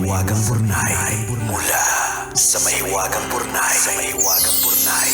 Mahiwagang Burnay. Mula sa Mahiwagang Burnay. Sa Mahiwagang Burnay.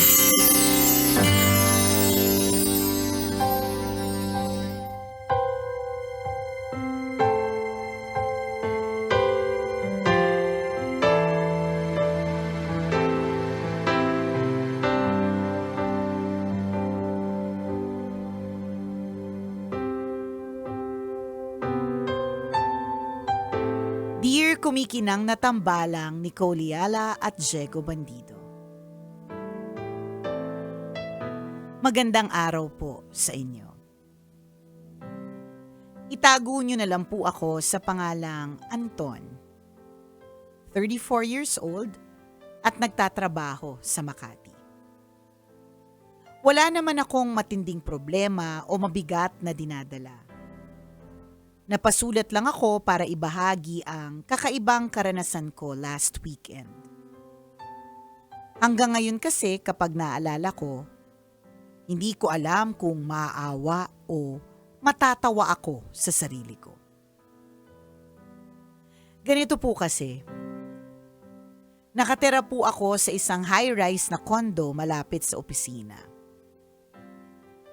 Dear kumikinang na tambalang Nicole Yala at Diego Bandido. Magandang araw po sa inyo. Itago nyo na lang po ako sa pangalang Anton, 34 years old at nagtatrabaho sa Makati. Wala naman akong matinding problema o mabigat na dinadala. Napasulat lang ako para ibahagi ang kakaibang karanasan ko last weekend. Hanggang ngayon kasi kapag naalala ko, hindi ko alam kung maawa o matatawa ako sa sarili ko. Ganito po kasi, nakatira po ako sa isang high-rise na condo malapit sa opisina.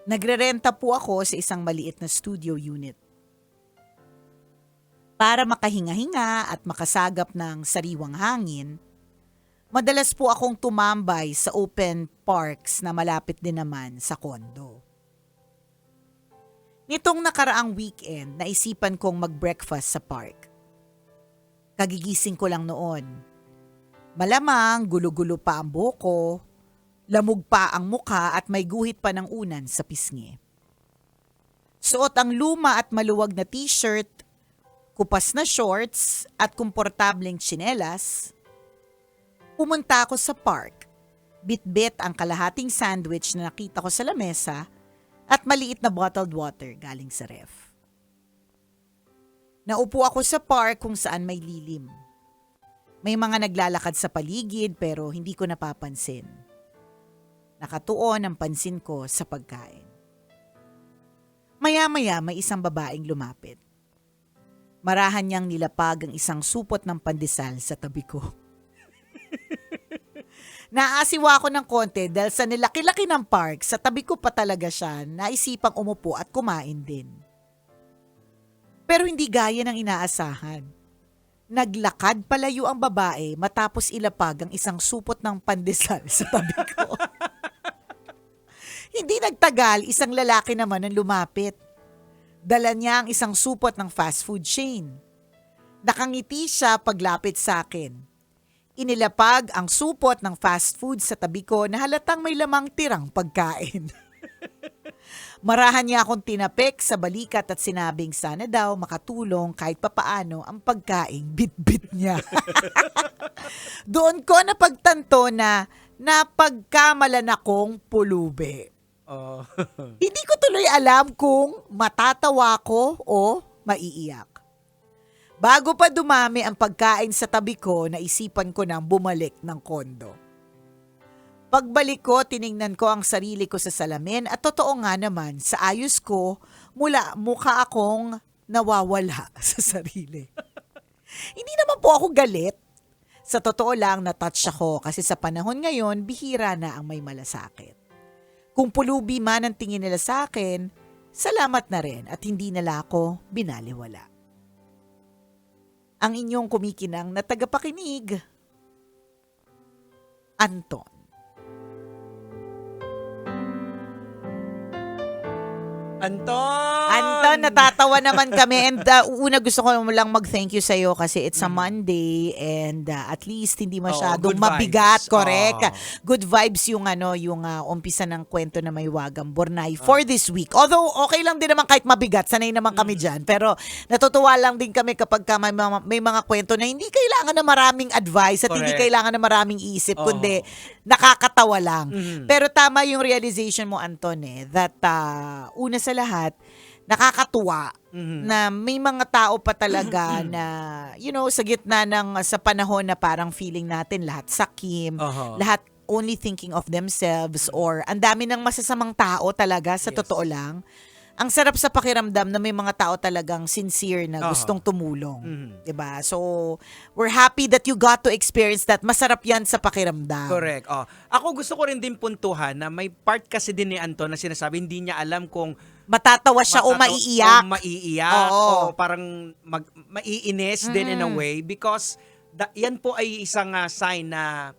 Nagrerenta po ako sa isang maliit na studio unit. Para makahinga-hinga at makasagap ng sariwang hangin, madalas po akong tumambay sa open parks na malapit din naman sa kondo. Nitong nakaraang weekend, naisipan kong mag-breakfast sa park. Kagigising ko lang noon. Malamang gulo-gulo pa ang buhok, lamog pa ang muka at may guhit pa ng unan sa pisngi. Suot ang luma at maluwag na t-shirt, kupas na shorts at komportableng tsinelas, pumunta ako sa park, bit-bit ang kalahating sandwich na nakita ko sa lamesa at maliit na bottled water galing sa ref. Naupo ako sa park kung saan may lilim. May mga naglalakad sa paligid pero hindi ko napapansin. Nakatuon ang pansin ko sa pagkain. Maya-maya may isang babaeng lumapit. Marahan niyang nilapag ang isang supot ng pandesal sa tabi ko. Naasiwa ako ng konti dahil sa nilaki-laki ng park, sa tabi ko pa talaga siya, naisipang umupo at kumain din. Pero hindi gaya ng inaasahan. Naglakad palayo ang babae matapos ilapag ang isang supot ng pandesal sa tabi ko. Hindi nagtagal, isang lalaki naman ang lumapit. Dala niya ang isang supot ng fast food chain. Nakangiti siya paglapit sa akin. Inilapag ang supot ng fast food sa tabi ko na halatang may lamang tirang pagkain. Marahan niya akong tinapik sa balikat at sinabing sana daw makatulong kahit papaano ang pagkaing bit-bit niya. Doon ko napagtanto na napagkamalan akong pulubi. Hindi ko tuloy alam kung matatawa ko o maiiyak. Bago pa dumami ang pagkain sa tabi ko, naisipan ko nang bumalik ng kondo. Pagbalik ko, tiningnan ko ang sarili ko sa salamin at totoo nga naman, sa ayos ko, mukha akong nawawala sa sarili. Hindi naman po ako galit. Sa totoo lang, natouch ako kasi sa panahon ngayon, bihira na ang may malasakit. Kung pulubi man ang tingin nila sa akin, salamat na rin at hindi nila ako binaliwala. Ang inyong kumikinang na tagapakinig, Anton. Anton, natatawa naman kami and una gusto ko lang mag-thank you sa'yo kasi it's a Monday and at least hindi masyadong good mabigat, vibes. correct? Good vibes yung umpisa ng kwento na may wagang Burnay for this week. Although okay lang din naman kahit mabigat, sanay naman kami dyan. Pero natutuwa lang din kami kapag may mga kwento na hindi kailangan na maraming advice at hindi Correct. kailangan na maraming isip, kundi nakakatawa lang. Mhm. Pero tama yung realization mo, Anton, that una sa lahat, nakakatuwa na may mga tao pa talaga na, sa gitna sa panahon na parang feeling natin lahat sakim, lahat only thinking of themselves or ang dami ng masasamang tao talaga sa Yes. totoo lang. ang sarap sa pakiramdam na may mga tao talagang sincere na Oo. gustong tumulong. Mhm. 'Di ba? So, we're happy that you got to experience that. Masarap 'yan sa pakiramdam. Correct. Ako gusto ko rin din puntuhan na may part kasi din ni Anton na sinasabi hindi niya alam kung Matatawa siya o maiiyak. O maiiyak. Oo. O parang maiinis din in a way because yan po ay isang sign na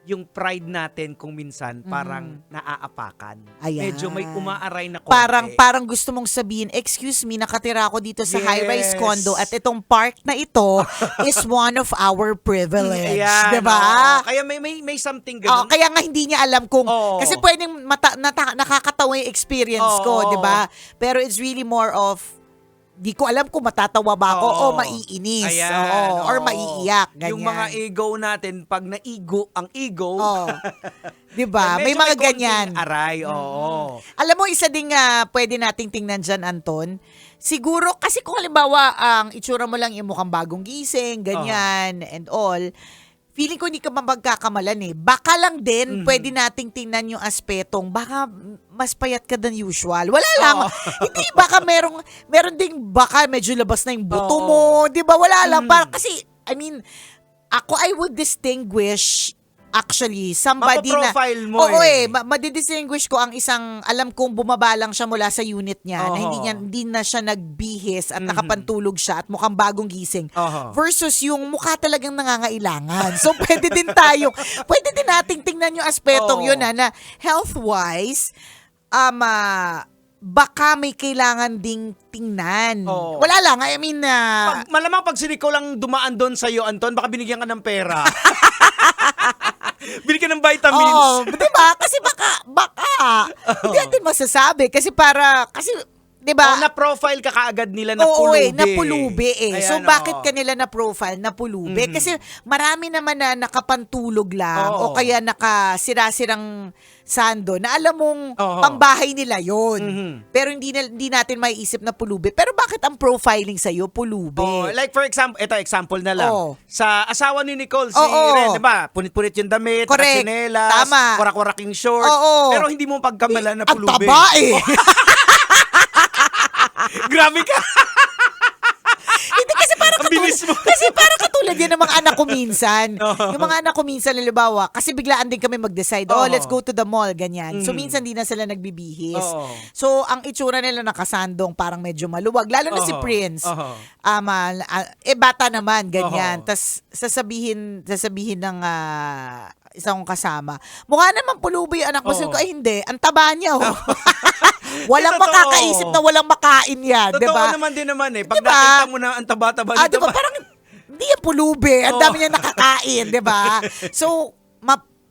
yung pride natin kung minsan parang naaapakan. Ayan. Medyo may umaaray na konti. Parang gusto mong sabihin, excuse me, nakatira ako dito sa Yes. high-rise condo at itong park na ito is one of our privilege. Ayan, Diba? Kaya may something Oh, ganun. kaya nga hindi niya alam kung Oo. kasi pwedeng nakakatawa yung experience ko, Oo. 'di ba? Pero it's really more of di ko alam kung matatawa ba ako o Oo. maiinis. Ayan, Or oo. maiiyak. Ganyan. Yung mga ego natin, pag naigo ang ego, Oh. 'Di ba? May medyo mga konting ganyan. aray, oo. Alam mo, isa ding pwede nating tingnan dyan, Anton. Siguro, kasi kung halimbawa, ang itsura mo lang yung mukhang bagong gising, ganyan, and all, feeling ko hindi ka magkakamalan eh. Baka lang din, pwede nating tingnan yung aspetong, baka mas payat ka than usual. Wala lang. Hindi, baka meron ding, baka medyo labas na yung buto Oo. mo. Di ba? Wala lang. Kasi, I mean, I would distinguish actually, somebody na... Mapaprofile mo Oo eh. Madidistinguish ko ang isang, alam kong bumaba lang siya mula sa unit niya, na Oo. hindi na siya nagbihis at nakapantulog siya at mukhang bagong gising. Oo. Versus yung mukha talagang nangangailangan. So, pwede din nating tingnan yung aspetong Oo. yun na health-wise, baka may kailangan ding tingnan. Oo. Wala lang, I mean, Malamang pag sinikaw lang dumaan doon sa'yo, Anton, baka binigyan ka ng pera. Binigyan ng vitamins. Oo, di ba? Kasi baka. Hindi natin masasabi. Kasi di ba? Na-profile ka kaagad nila na Oo, pulubi. napulubi eh. Ayan, So, bakit oo. kanila na-profile, napulubi? Kasi marami naman na nakapantulog lang o Oo. kaya nakasira-sirang sando na alam mong Oo. pambahay nila yon. Pero hindi natin maiisip na pulubi. Pero bakit ang profiling sa'yo, pulubi? Like for example, example na lang. Oo. Sa asawa ni Nicole, si Oo. Ren, di ba? Punit-punit yung damit, Correct. tsinelas, Tama. kurak-kuraking short. Oo. Pero hindi mo pagkamalan na Ang pulubi. taba eh. Grabe ka. Hindi kasi parang Ang bilis mo. kasi parang katulad yan ng mga anak ko minsan. Oo. Yung mga anak ko minsan, halimbawa, kasi biglaan din kami mag-decide, Oo. let's go to the mall, ganyan. So, minsan di na sila nagbibihis. Oo. So, ang itsura nila nakasandong parang medyo maluwag. Lalo na si Oo. Prince. Oo. Bata naman, ganyan. Oo. Tapos, sasabihin ng isang kong kasama, mukha naman pulubi yung anak mo. Oo. Sabi ko, ay hindi, ang taba niya. Oh. Walang Totoo. makakaisip na walang makain yan, Totoo di ba? naman din naman eh. Pag Diba? nakita mo na ang taba-taba nito. Diba? Parang hindi yan pulubi. Ang dami niya nakakain, di ba? So,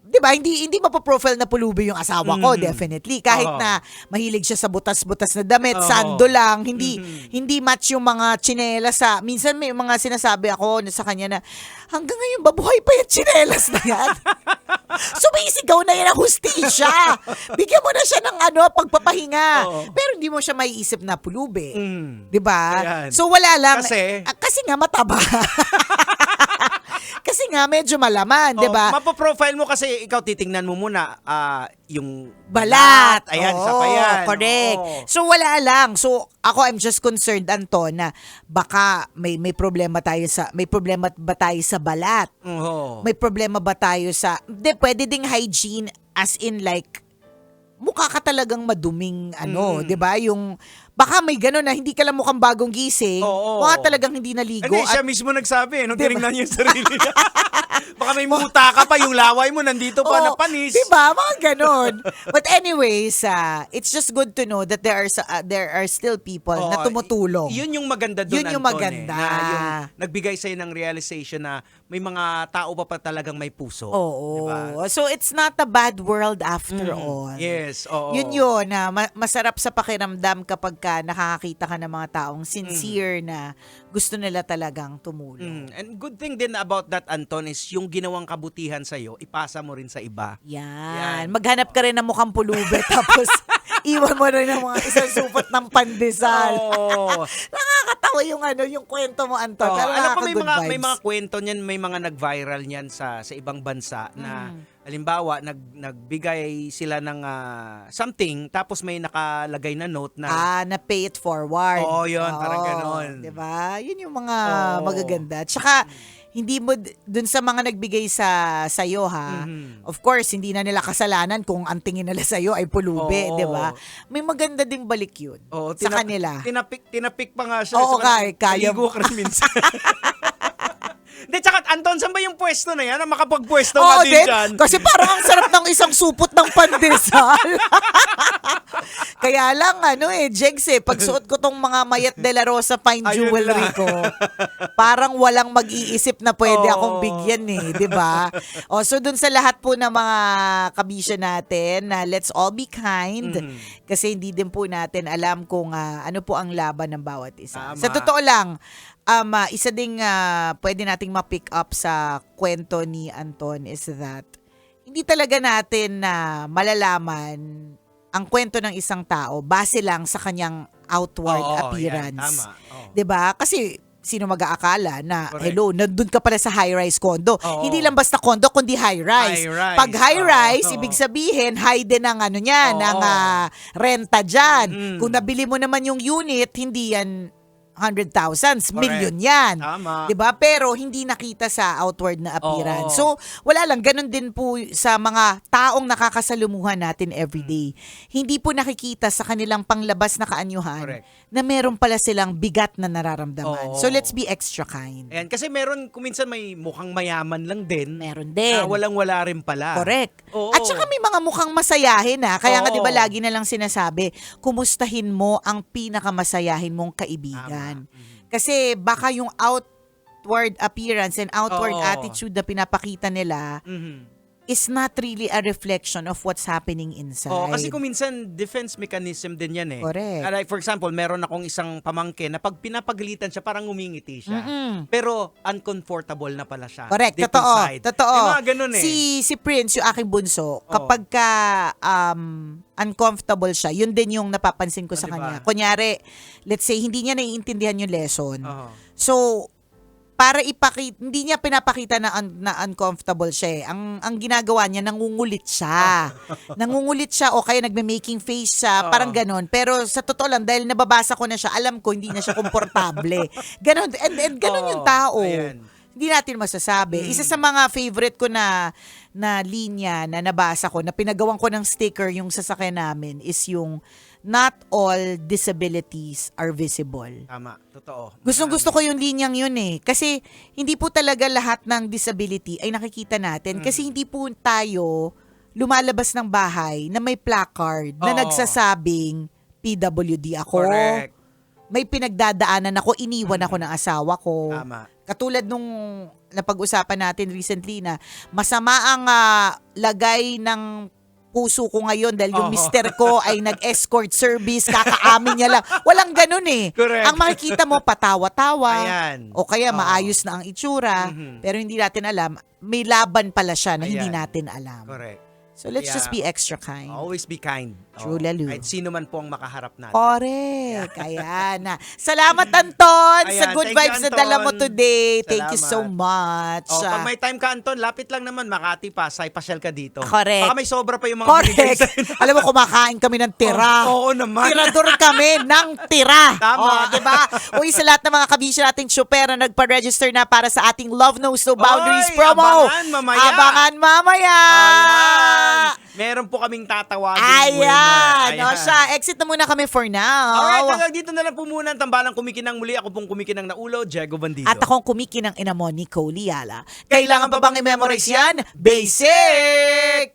di ba, hindi mapaprofile na pulubi yung asawa ko, definitely. Kahit Oo. na mahilig siya sa butas-butas na damit, Oo. sando lang, hindi match yung mga tsinelas sa, minsan may mga sinasabi ako sa kanya na, hanggang ngayon, babuhay pa yung tsinelas na yan. Sumisigaw na yan ang hustisya. Bigyan mo na siya ng pagpapahinga. Oo. Pero hindi mo siya maiisip na pulubi. Mm. Di ba? Ayan. So, wala lang. Kasi nga mataba. Kasi nga medyo malaman, 'di ba? Mapaprofile mo kasi ikaw titingnan mo muna yung Balat. Ayan, Oo, isa pa yan. correct. Oo. So wala lang. So ako, I'm just concerned, Anton, na baka may problema ba tayo sa balat? Oo. May problema ba tayo sa pwede ding hygiene as in like mukha ka talagang maduming 'di ba? Yung baka may gano'n na hindi ka lang mukhang bagong gising, Oo. mukha talagang hindi naligo. Hindi, siya mismo nagsabi nung tinignan niya yung sarili niya. Baka may muta ka pa, yung laway mo nandito pa na panis. Diba? Mga ganon. But anyways, it's just good to know that there are still people na tumutulong. Yun yung maganda doon, Yun yung Anton, maganda. na yung nagbigay sa'yo ng realization na may mga tao pa talagang may puso. Oo. Diba? So it's not a bad world after all. Yes, oo. Yun na masarap sa pakiramdam kapag nakakakita ka ng mga taong sincere na gusto nila talagang tumulong. And good thing din about that, Anton, is yung ginawang kabutihan sa'yo, ipasa mo rin sa iba. Yan. Maghanap ka rin ng mukhang pulubi tapos iwan mo rin ng mga isang supot ng pandesal. Oo. Nakakatawa yung kwento mo, Anton. Pero Alam ko nakaka-good may mga vibes. kwento niyan, may mga nag-viral niyan sa ibang bansa na Halimbawa, nagbigay sila ng something, tapos may nakalagay na note na, Na pay it forward. Oo, yun, parang ganon. Diba? Yun yung mga Oo. magaganda. Tsaka, hindi mo, dun sa mga nagbigay sa'yo ha, Mhm. of course, hindi na nila kasalanan kung ang tingin nila sa'yo ay pulubi, Oo. di ba? May maganda ding balik yun Oo, sa kanila. Tinapik pa nga siya. Oo, So, kaya naligo mo. ka rin minsan. Hindi, tsaka Anton, saan ba yung pwesto na yan? Na makapagpwesto Oo, ka din din. dyan? Kasi parang ang sarap ng isang supot ng pandesal. Kaya lang, Jegs pagsuot ko tong mga Mayat de la Rosa fine Ayun jewelry lang. ko, parang walang mag-iisip na pwede Oo. akong bigyan di ba? So dun sa lahat po ng mga kabisya natin, na let's all be kind. Mhm. Kasi hindi din po natin alam kung ano po ang laban ng bawat isa. Tama. Sa totoo lang, isa ding pwede nating ma-pick up sa kwento ni Anton is that hindi talaga natin na malalaman ang kwento ng isang tao base lang sa kanyang outward Oo, appearance. yan, tama. Oo. 'Di ba? Kasi sino mag-aakala na, Correct. hello, nandun ka pala sa high-rise condo. Oo. Hindi lang basta condo, kundi high-rise. High-rise. Pag high-rise, Oo. ibig sabihin, high din ang niya, Oo. ng renta dyan. Mm. Kung nabili mo naman yung unit, hindi yan 100,000, million yan. Tama. 'Di ba? Pero hindi nakita sa outward na appearance. So, Oo. wala lang, ganun din po sa mga taong nakakasalumuhan natin everyday. Hindi po nakikita sa kanilang panglabas na kaanyuhan Correct. na meron pala silang bigat na nararamdaman. Oo. So, let's be extra kind. Ayan, kasi meron, kuminsan may mukhang mayaman lang din. Meron din. Na walang-wala rin pala. Correct. Oo. At saka may mga mukhang masayahin Kaya nga Oo. 'di ba lagi na lang sinasabi, kumustahin mo ang pinakamasayahin mong kaibigan. Kasi baka yung outward appearance and outward Oo. attitude na pinapakita nila Mhm. is not really a reflection of what's happening inside. Oo, kasi kung minsan defense mechanism din yan Correct. Like for example, meron akong isang pamangkin na pag pinapagalitan siya, parang ngumingiti siya. Mm-mm. Pero uncomfortable na pala siya. Correct, deep totoo. inside. Totoo. May mga ganun Si Prince, yung aking bunso, kapag ka uncomfortable siya, yun din yung napapansin ko sa diba? kanya. Kunyari, let's say, hindi niya naiintindihan yung lesson. Oo. So, para hindi niya pinapakita na uncomfortable siya. Ang ginagawa niya, nangungulit siya. Nangungulit siya o kaya nagme-making face siya, parang ganon. Pero sa totoo lang, dahil nababasa ko na siya, alam ko hindi na siya komportable. Ganon, and ganon yung tao. Ayan. Hindi natin masasabi. Isa sa mga favorite ko na linya na nabasa ko, na pinagawan ko ng sticker yung sasakyan namin, is yung not all disabilities are visible. Tama, totoo. Gustong-gusto ko yung linyang yun Kasi hindi po talaga lahat ng disability ay nakikita natin. Kasi hindi po tayo lumalabas ng bahay na may placard na Oo. nagsasabing PWD ako. Correct. May pinagdadaanan ako, iniwan ako ng asawa ko. Tama. Katulad nung napag-usapan natin recently na masama ang lagay ng puso ko ngayon dahil yung Oo. mister ko ay nag-escort service, kakaamin niya lang. Walang ganun Correct. Ang makikita mo, patawa-tawa. Ayan. O kaya Oo. maayos na ang itsura. Mhm. Pero hindi natin alam, may laban pala siya na hindi Ayan. natin alam. Correct. So let's Kaya, just be extra kind. Always be kind. True, Oo. lalo. Kahit sino man po ang makaharap natin. Correct. Ayan na. Salamat, Anton, sa Ayan, good thank you, vibes na dala mo Anton. today. Thank you so Salamat. much. Pag may time ka, Anton, lapit lang naman, Makati pa, pasyal ka dito. Correct. Baka may sobra pa yung mga binigay Correct. sa'yo. Alam mo, kumakain kami ng tira. Oo naman. Tirador kami ng tira. Tama. Diba? Uy, sa lahat ng mga kabisya nating super na nagpa-register na para sa ating Love Knows No Boundaries Oy, promo. abangan mamaya. Abangan mamaya. Ayan. Meron po kaming tatawagin. Ayan. winner. O siya, exit na muna kami for now. Alright, hanggang dito na lang po muna ang tambalang kumikinang muli. Ako pong kumikinang naulo, Diego Bandido. At akong kumikinang ina mo, Nicole Liala. Kailangan pa bang i-memorize yan? Basic!